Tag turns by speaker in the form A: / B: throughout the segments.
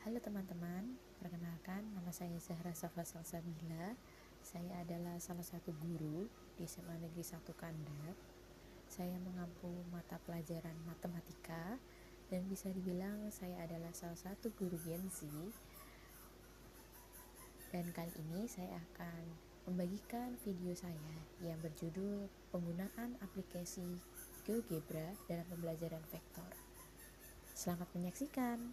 A: Halo teman-teman, perkenalkan nama saya Zahra Safa Salsabila. Saya adalah salah satu guru di SMA Negeri 1 Kandar. Saya mengampu mata pelajaran matematika dan bisa dibilang saya adalah salah satu guru Gen Z. Dan kali ini saya akan membagikan video saya yang berjudul penggunaan aplikasi GeoGebra dalam pembelajaran vektor. Selamat menyaksikan.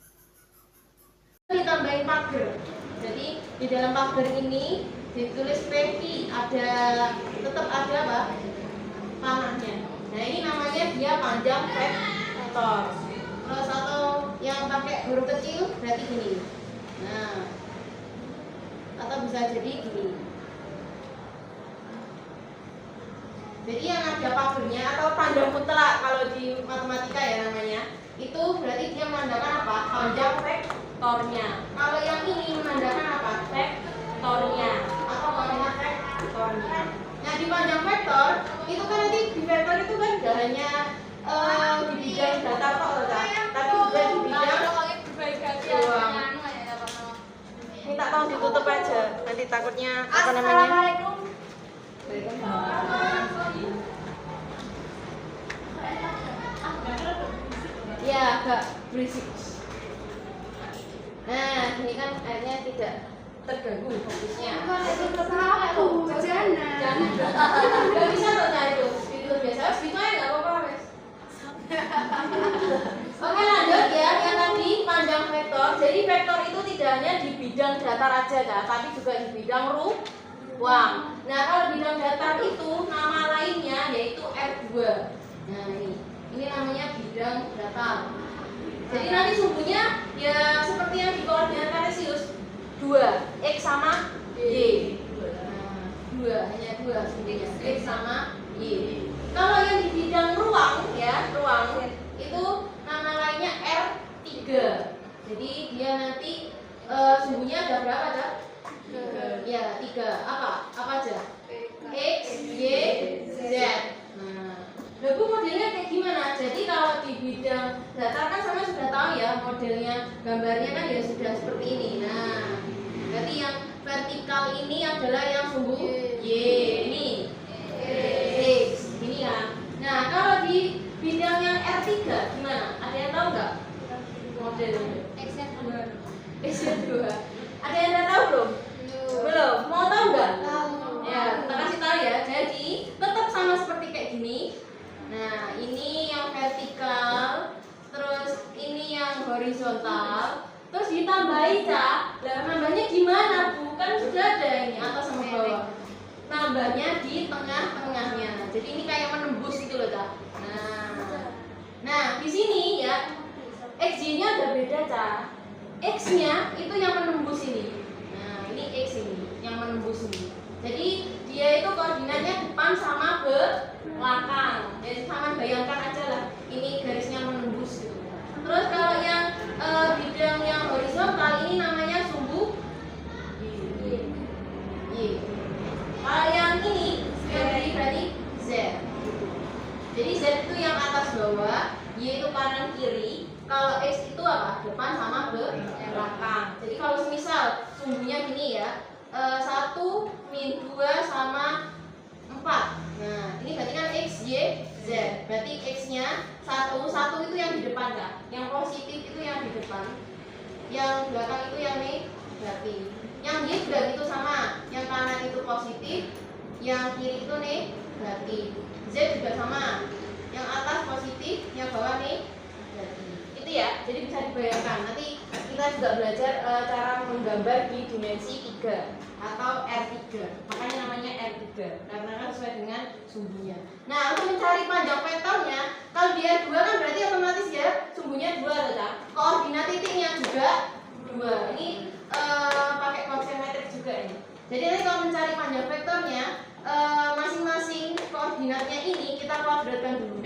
B: Ditambahin pagar. Jadi di dalam pagar ini ditulis PI, tetap ada apa? Panahnya. Nah, ini namanya dia panjang vektor. Terus atau yang pakai huruf kecil berarti gini. Nah, atau bisa jadi gini. Jadi yang ada pagarnya atau panjang mutlak kalau di matematika ya namanya, itu berarti dia menandakan apa? Panjang vektornya. Kalau yang ini menandakan apa? Vektornya atau panjang vektornya. Nah, di panjang vektor itu kan nanti di vektor itu kan gak hanya di bidang datar kok, tapi juga di bidang doang. Minta tolong ditutup aja, nanti takutnya apa namanya? Ya, agak berisik. Nah, ini kan akhirnya tidak terganggu fokusnya. Jangan. Gak bisa loh itu. Itu biasa. Itu aja nggak apa-apa, Mas. Oke, lanjut ya. Yang tadi panjang vektor. Jadi vektor itu tidak hanya di bidang datar aja, tapi juga di bidang ruang. Nah, kalau bidang datar itu nama lainnya yaitu R2. Nah, ini namanya bidang datar. Jadi nanti sumbunya ya seperti yang di koordinat kartesius 2 x sama y. Nah, 2 hanya 2 sumbunya x sama y. Kalau yang di bidang ruang ya, ruang itu nama lainnya R3. Jadi dia nanti sumbunya ada berapa, Cak? Ya, 3. Apa aja? X, Y, Z. Nah, Bu, modelnya kayak gimana? Jadi kalau di bidang datar kan sama sudah tahu ya modelnya, gambarnya kan ya sudah seperti ini. Nah, berarti yang vertikal ini adalah yang sumbu Y, ini X, ini kan. Nah, kalau di bidang yang R3 gimana? Ada yang tahu nggak modelnya? X-nya 2. Ada yang udah tahu belum? Belum. Mau tahu nggak? Ya, kita kasih tahu ya. Jadi tetap sama seperti kayak gini. Nah, ini yang vertikal, terus ini yang horizontal, terus ditambahi, Cak. Lah, nambahnya gimana, Bu? Kan sudah ada ini atas sama bawah. Nambahnya di tengah-tengahnya. Jadi ini kayak menembus gitu loh, Cak. Nah, di sini ya XY-nya ada beda, Cak. X-nya itu yang menembus ini. Nah, ini X ini yang menembus ini. Jadi dia itu koordinatnya depan sama belakang. Jadi sama bayangkan aja lah, ini garisnya menembus gitu. Terus kalau yang bidang yang horizontal ini namanya sumbu Y. Kalau yang ini berarti Z. Jadi Z itu yang atas bawah, Y itu kanan kiri. Kalau X itu apa? Depan sama belakang. Jadi kalau misal sumbunya gini ya, 1 min 2 sama 4. Nah, ini berarti kan X, Y, Z. Berarti X-nya 1 itu yang di depan, Kak. Yang positif itu yang di depan. Yang belakang itu yang negatif. Yang Y juga itu sama. Yang kanan itu positif, yang kiri itu negatif. Z juga sama. Yang atas positif, yang bawah negatif. Itu ya. Jadi bisa dibayangkan. Nanti kita juga belajar cara menggambar di dimensi 3 atau R3. Makanya namanya R3 karena kan sesuai dengan sumbunya. Nah, untuk mencari panjang vektornya, kalau dia 2 kan berarti otomatis ya sumbunya 2 saja. Koordinat titiknya juga 2. Ini pakai konsep metrik juga ini. Jadi nanti kalau mencari panjang vektornya, masing-masing koordinatnya ini kita kuadratkan dulu.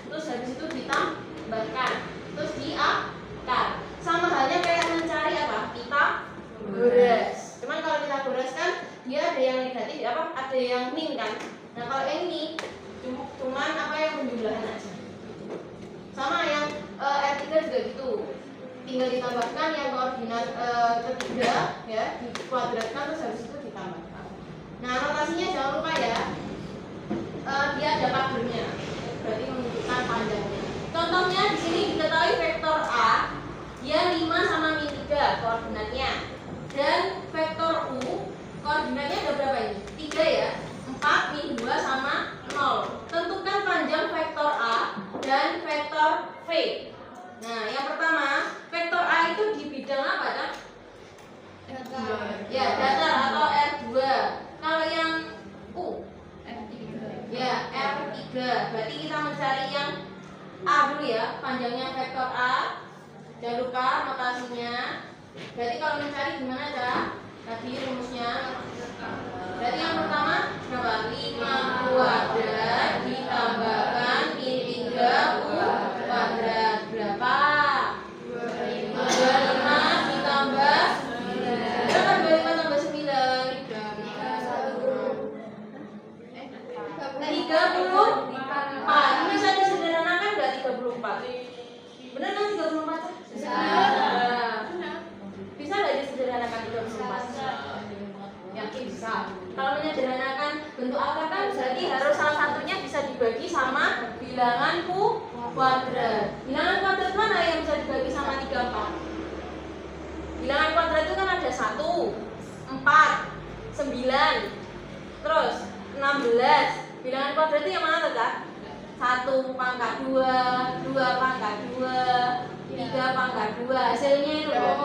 B: Terus habis itu ditambahkan, terus diakar. Sama halnya kayak mencari apa? Pitagoras. Cuman kalau Pitagoras kan dia ada yang negatif, ada yang min kan. Nah, kalau yang ini cuman apa yang penjumlahan aja. Sama yang R3 juga gitu. tinggal ditambahkan yang koordinat ketiga ya, dikuadratkan terus habis itu ditambahkan. Nah, notasinya jangan lupa ya, dia ada pagernya, berarti menunjukkan panjangnya. Contohnya di sini diketahui vektor A dia 5 sama min 3 koordinatnya, dan vektor U koordinatnya ada berapa ini? 3 ya, 4 min 2 sama 0. Tentukan panjang vektor A dan vektor V. Nah, yang pertama, vektor A itu di bidang apa kan? Ya, datar atau R2. Kalau yang U? Ya, R3. Berarti kita mencari yang A dulu ya, panjangnya vektor A. Jangan lupa notasinya. Berarti kalau mencari gimana Kak? Tadi rumusnya. Berarti yang pertama berapa? 5 kuadrat ditambahkan min 3 kuadrat berapa? 25 ditambah berapa? 25 tambah 9 34. Ini bisa disederhanakan nggak 34? Benar kan 34? Bisa. Bisa nggak disederhanakan 34? Yakin bisa. Kalau menyederhanakan bentuk akar kan berarti harus salah satunya bisa dibagi sama bilangan kuadrat. Bilangan kuadrat mana yang bisa dibagi sama 3, 4? Bilangan kuadrat itu kan ada 1, 4, 9, terus 16. Bilangan kuadrat itu yang mana tuh Kak? 1 pangkat 2, 2 pangkat 2, 3 pangkat 2. Hasilnya itu loh.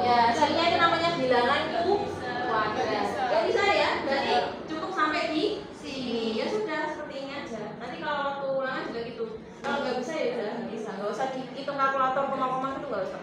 B: Ya, hasilnya itu namanya bilangan kuadrat. Gak bisa ya? Berarti cukup sampai di sini. Ya sudah, seperti ini aja. Nanti kalau waktu ulangan juga gitu. Kalau nggak bisa ya udah nggak bisa. Nggak usah dihitung kalkulator koma-koma itu nggak usah.